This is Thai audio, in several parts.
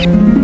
โล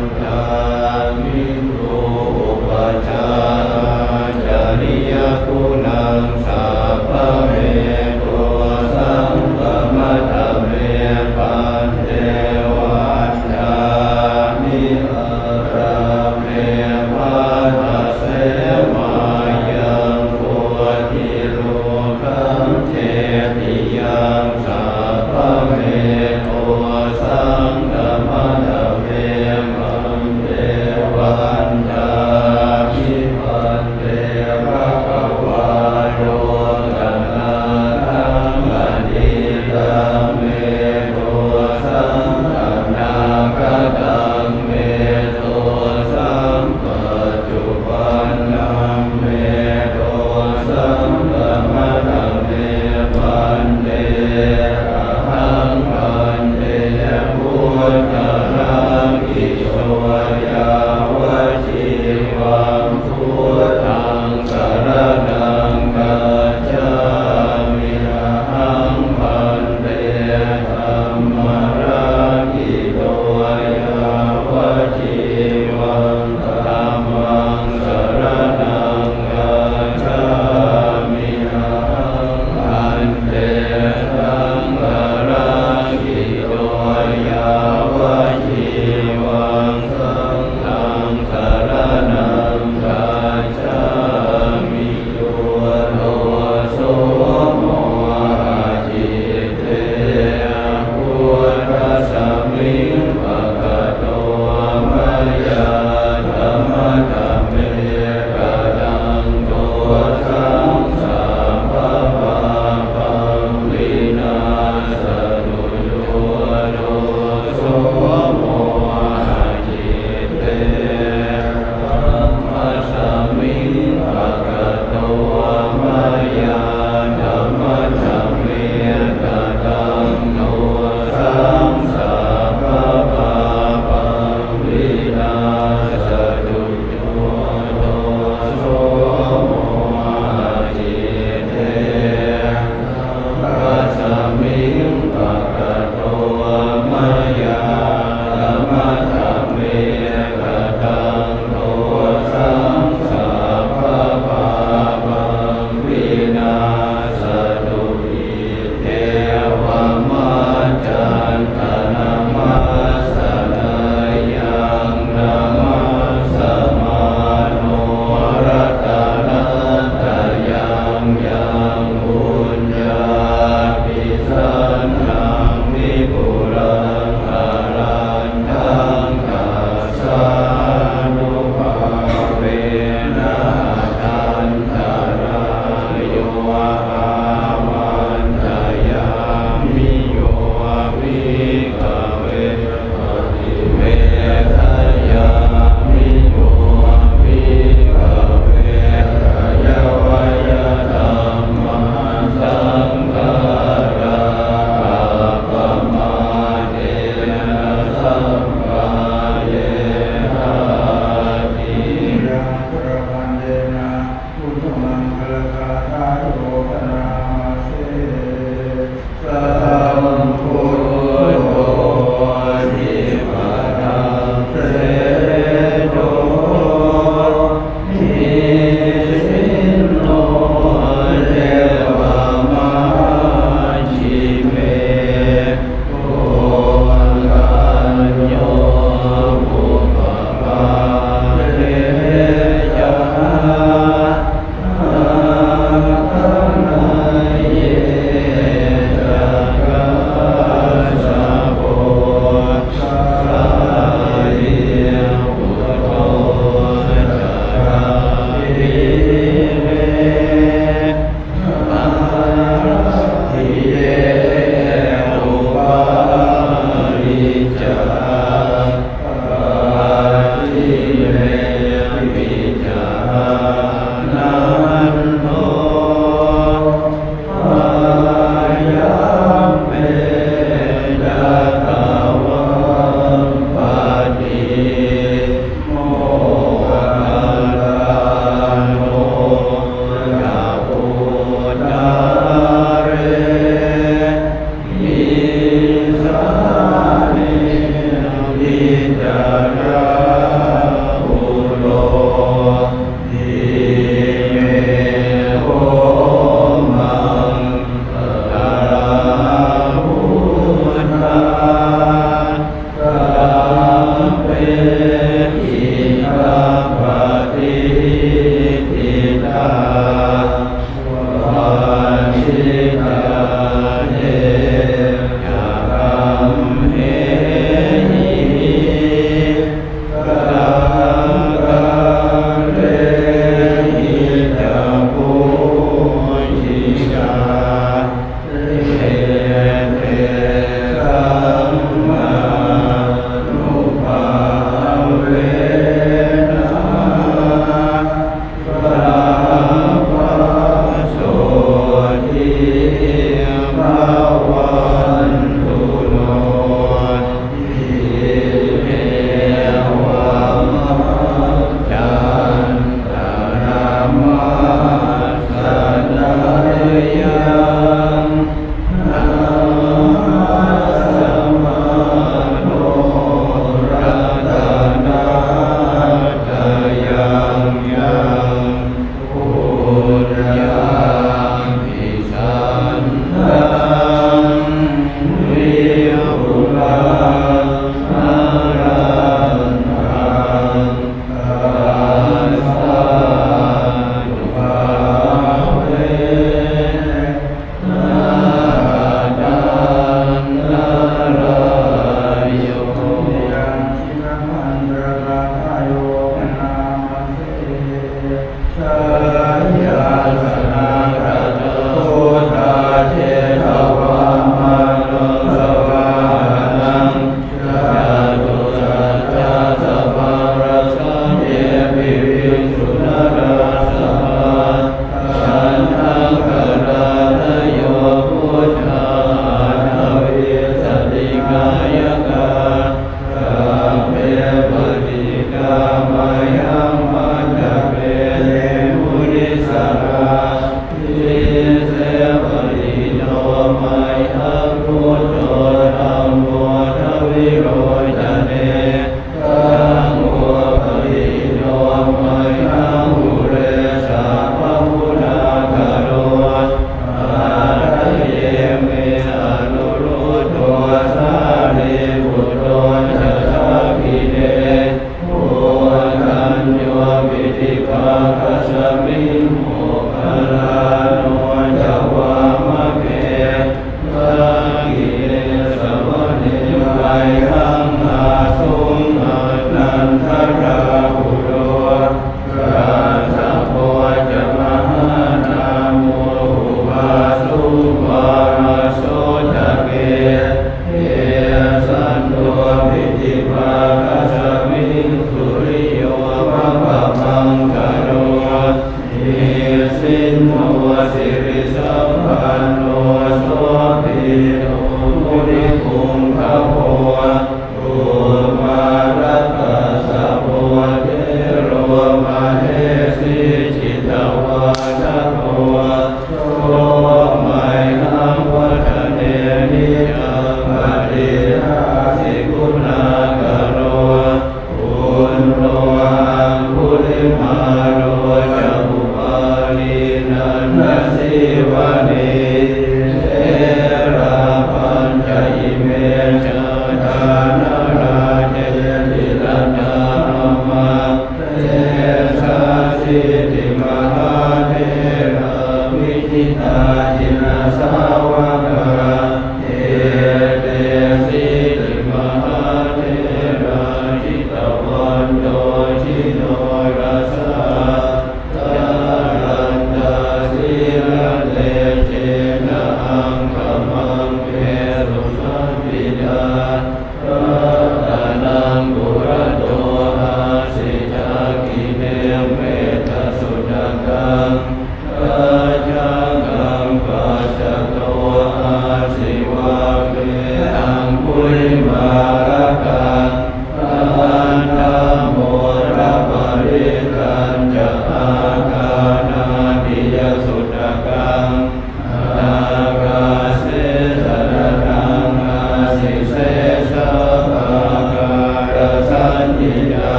ญจามิรูปจาจาริยคุณังสัพพเมโตสังฆมัตถเมปันเทวัฏฏามิอาราเมปัสสะเสมายังโพธิโลกังเจติยังสัพพเมโตสังฆมัตถเมปันเทวัฏฏามิปันเทภควาโตตนะธังอนิตังเมโตสังฆนาคตังเมโตสังปัจจุบันนังเมโตสังฆมัตถเมปันเตอะหังปันเตพุทธังอิโสยาวชิวังพุทธังสรณังกัจฉามิอะหังปันเตธัมมังราคิโตยาวชิวังธัมมังสรณังกัจฉามิอะหังปันเตสังฆราคิโตยาวชิวังสั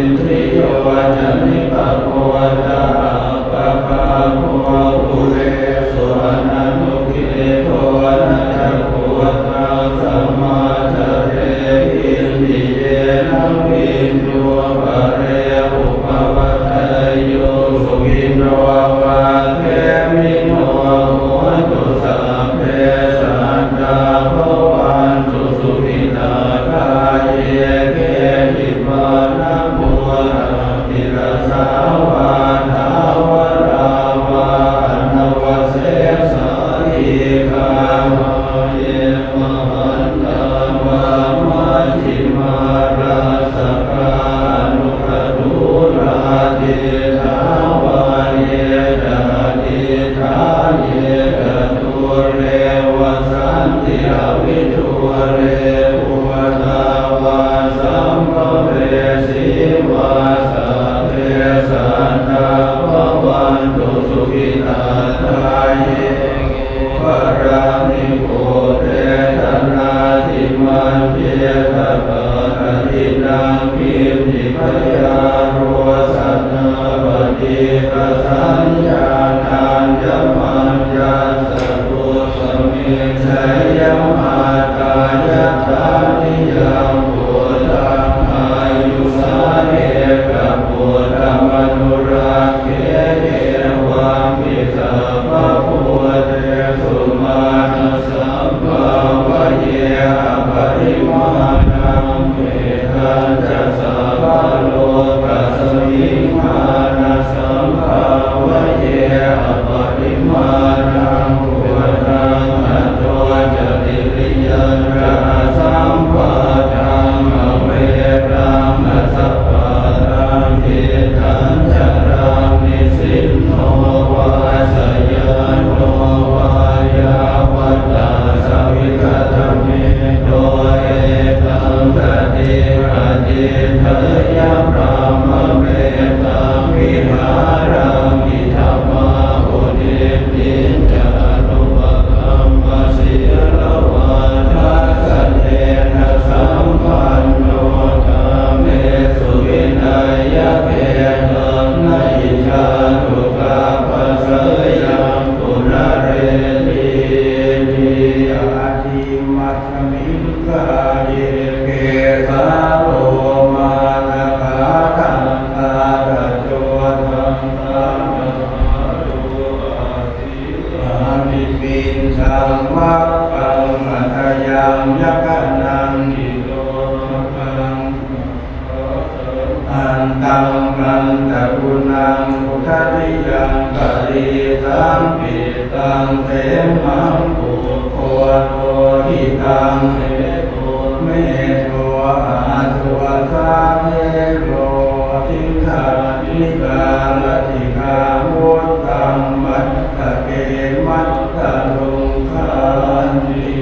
นทริโยจนิปะโพธาปะภาโพปุเรสุอนันตุกิเลโทนะจักขุตังสัมมาทะเรอินทิเยนะวินโยปะเรอุปวัฏโยสุขิโนวาเทมิโนโหตุสัพเพสัตตาภวันตุสุขิตาคาเยเกจิปานะปุระติรสาวาทาวราวาอนวเสสาลิกามะเยมหันตาวามัชฌิมาราสกานุขตุราติทาวาเยจาติทาเยกตุเรวสันติอวิทุเรภูตาวาสัมภเวสีวาสะเทสันตาภวันตุสุขิตาทาเยวรานิโกเตตนาทิมันเจตปะทินังกิมจิพยาโรสันนาปฏิปสัญญานันยมันยัสสะตุสมิงไสยมาตายะตานิยังปุตังอายุสาเนกะปุตตมนุราเกเยวามิสัพพะพุทเตสุมาณสัมภาวะเยอปริมาณังเมตัญจะสัพพะโลกัสสมิงมานะสัมภาวะเยอปริมาณังพุทธังอัตโตจติริยันจะสัมปะทังอเวรังอสัพพะทังทิทังจารังนิสินโนวาสยานโนวายาวัตตาสัพพิกตเมโตเอตังสติอาจิตยะพระมะเมตังวิหารังอิทัมมาอุนิติจานุปคัมมะสิรวาทัสสะเนนะสัมปันโนธรรมเมสุวินัยยะเกตังนะอิจานุกาปัสสยังปุระเรติติอาทิมัสมิงกาเยเกสาโลมาลคาตังตาตะโจทังสัมมาตุอาทิอามิปินสังวัปปังมัทยังยักขันังอิโตมังอันตังมันตะกุนังพุทธิยังปริสัมปิตังเสมังปุโคโตหิตังเสโตเมโตอาสุวสาเนโรทิฆานิกาลติกามุตตังมัตตะเกมัตตะลุงคันติ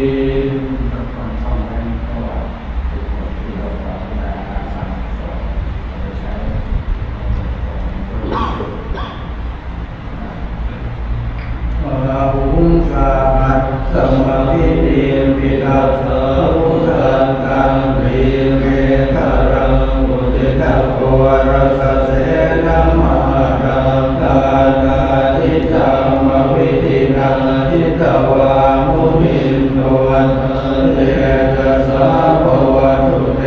หุงสามัสสมาธิติปิทัสสะอุทันตังปิเมฆารังอุติตะโกรัสเสนะมารังตาตาทิตังมวิธินาทิตวามุนินโนทันเตจะสาภวตุเต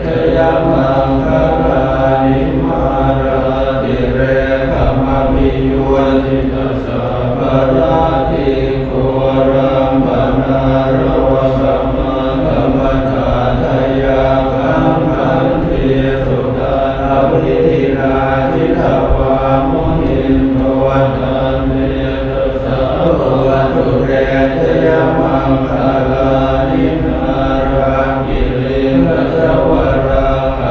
ชยมังคารานิมาราติเรขมมิโยติตัสสะปะราติโกรัมปนารวะสัมมากัมปะทาทายาคังคันเทสุตานาวิธินาทิตวามุนินโนทันเตตัสสะภวตุเตชยมังคาลานินารังกิริมัสสวรังอ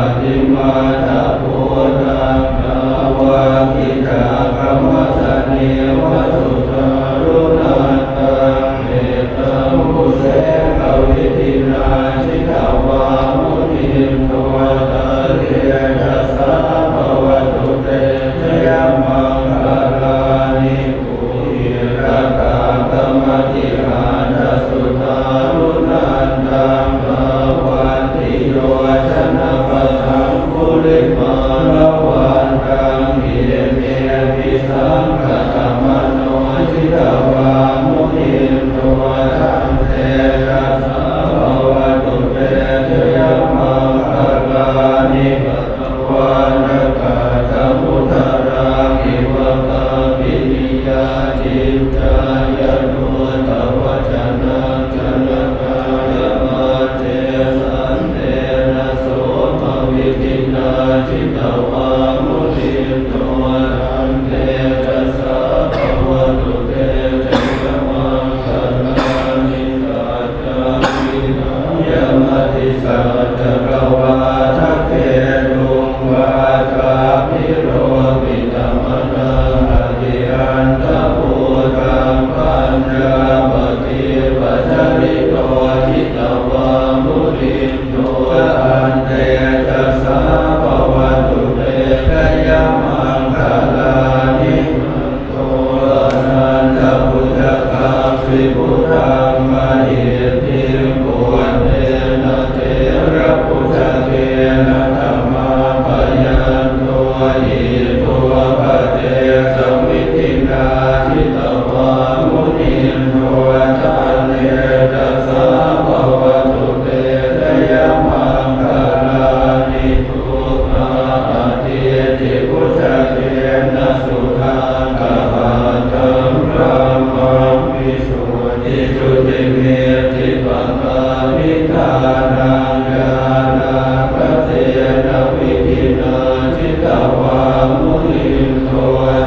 ลินโท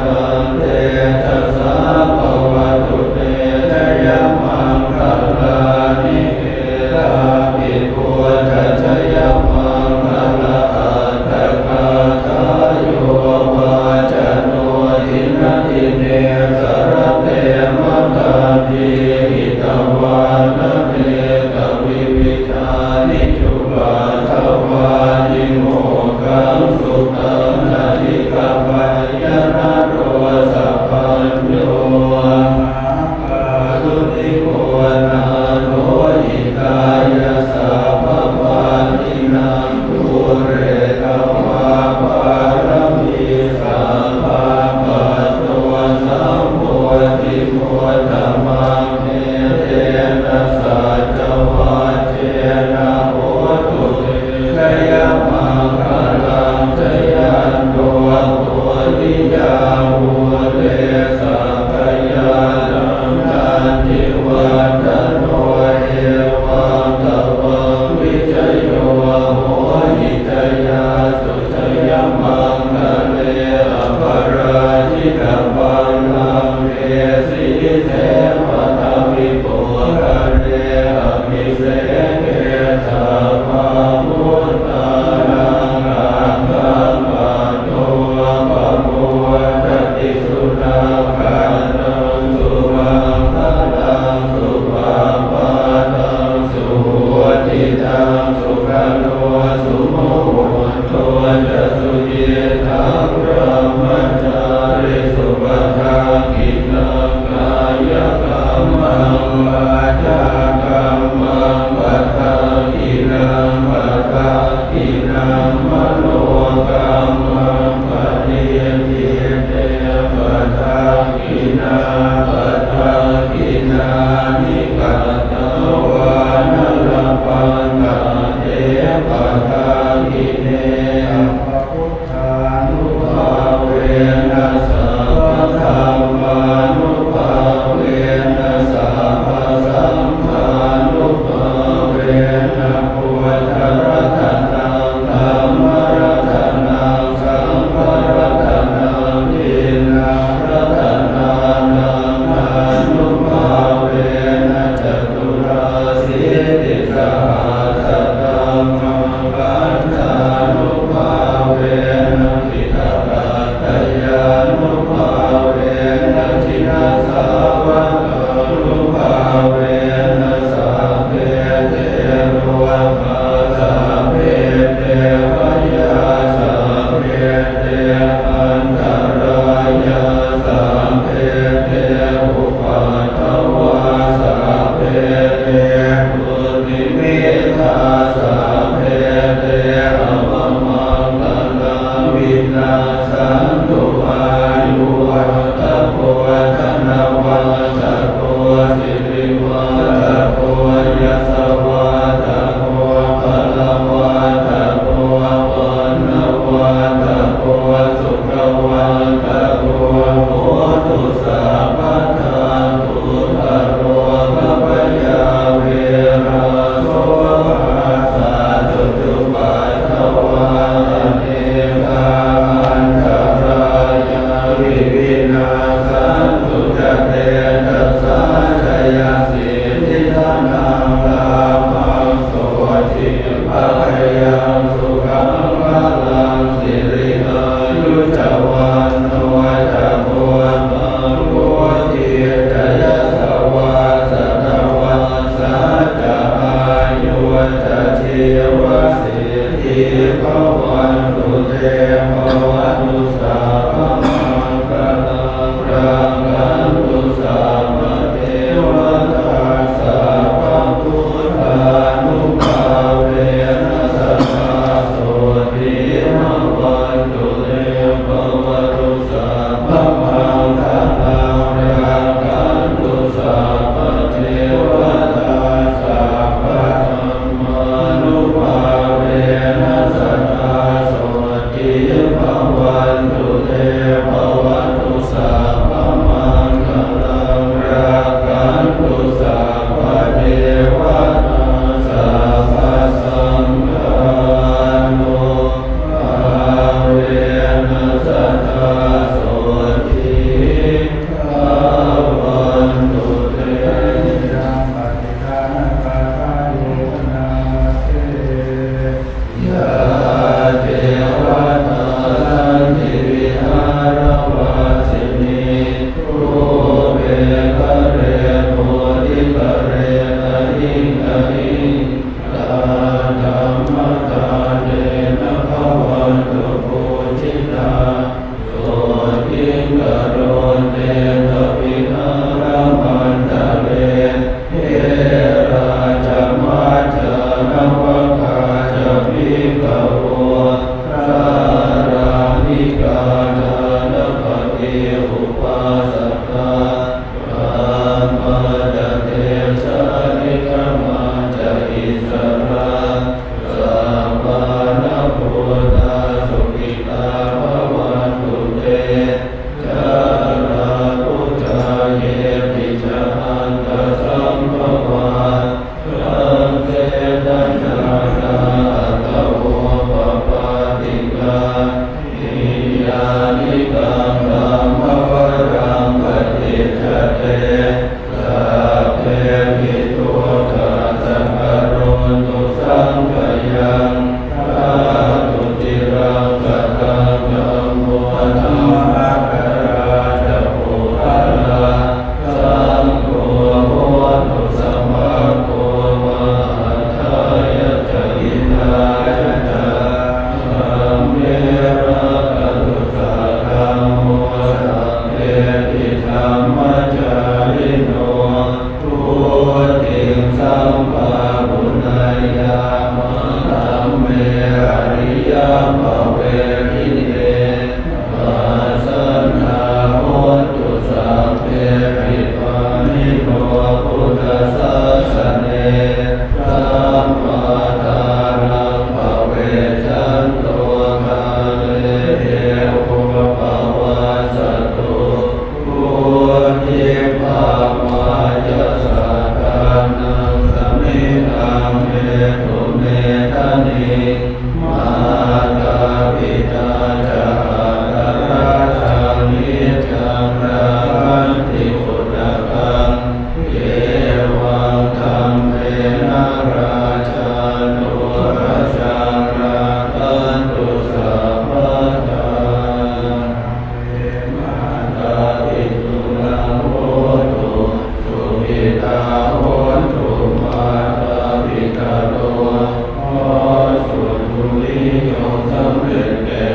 ตันเตชะสาภวตุเตชะยะมังคลานิเกตาภิกขุทัชยะมังคลาอัตถกาทายโยวาจโนทินาทิเนสรเตมะตาภิหิตวานเนกวิวิธานิจุปาทวานิโมกังสุตังนาทิกาปัญญนาโรสัพพัญโยสุติโกนาโนอิกายสัพพปานินังปุเรตวาปารมีสัพพะปัตโตสัมโพธิโมทมังเนเตนะสัจวัจเจนะโหตุเตชะยะมังคลังชยันโตตัวทิยาหุเตสัพพยานังทันติวัฏโนเอวังตวังวิจโยโหหิจยาสุจยมังคะเลอภราชิตปันลังเอสิเสปทวิปุคะเลอภิเสเกสัพพะมุตตานังอาคัมปันโตปะโมทติสุนาคันตังสุมังคลังสุภาปาตังสุทิตังสุขโนสุโมโทจะสุจิตังพระมัจจาริสุปทากินังกายกรรมังวาจากรรมังปัฏฐากินังปัฏฐากินังมโนกรรมังปฏิทิเตปัฏฐากินาปัฏฐากินานิกัตตวานลปันตาเตปัฏฐากิเนภพุทธานุภาเวนะสัพพะธัมมานุภาเวนะสัพพะสังฆานุภาเวนะพุทธรัตนังธัมมรัตนังสังฆรัตนังทินารัตนานังอนุภาเวนะจตุราสิติสหัสสะธัมมังปัฏฐานุภาเวนะทิฏฐัตถยานุภาเวนะทินาสาวกานุภาเวนะสัพเพเทโรมาสัพเพเทวายาสัพเพเทอันตรายาสัพเพเทอุปัฏฐวาสัพเพเทปุริเมธาสัพเพเทอวมังคลังวินาสันตุอายุวัตโพธนวัตโพสิริวัตโพยัสสวัตโพพลวัตโพวันวัตโพสุขวัตโพโหตุสัพพะทาตุตโรกัปยาเวราโสสาธุจุปัฏฐวาเนกาอันตรายาวิวินาสันตุจเตจัสสะชยสิทธิทานังลาภังโสทิภะยังสุขังพลังสิริอายุจวันโนจะโพธังโพธิจยสวาสตวาสัจจะอายุจะชีวสิทธิภวันตุเตภวันตุสัพพมังคลังรังกันตุสัพพเทวตาสัพพพุทธานุภาเวนะสัพพะโสติมวันตุเตภวันตุสัพพมังคลังรังกันตุสัพพเทวตาสัพพะธัมมานุภาเวนะสัทธาโสติภวันตุ ภเวทิเตปัสสันทาโหตุสัพเพปิปานิโนพุทธศาสเนสัมมาทานังภเวชันโตกาเลเอวภวาสตุพุทธิภามายสัทธานังสมิทังเมตุเมตานิมาตาปิตาจาราชังนิจังรันติพุทธังเอวังธัมเมนะราชานุราชังรักันตุสัพพทาเอมาตาปิตุนังโหตุสุขิตาโหตุมาตาปิตาโตขอสุทุลีจงสำเร็จแก่